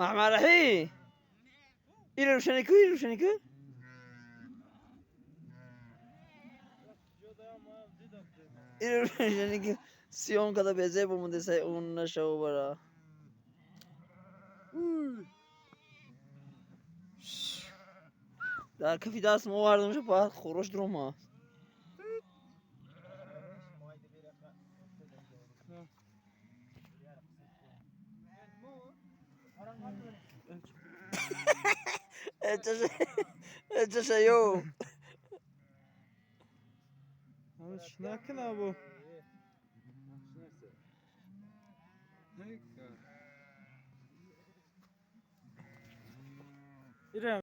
محمد این روشنی کو این روشنی که سیون کده بیزه بمونده سای اون نشو برا در کفی دست ما واردم شو باید خوروش درم ها اچه یو شناکن ابو İrem.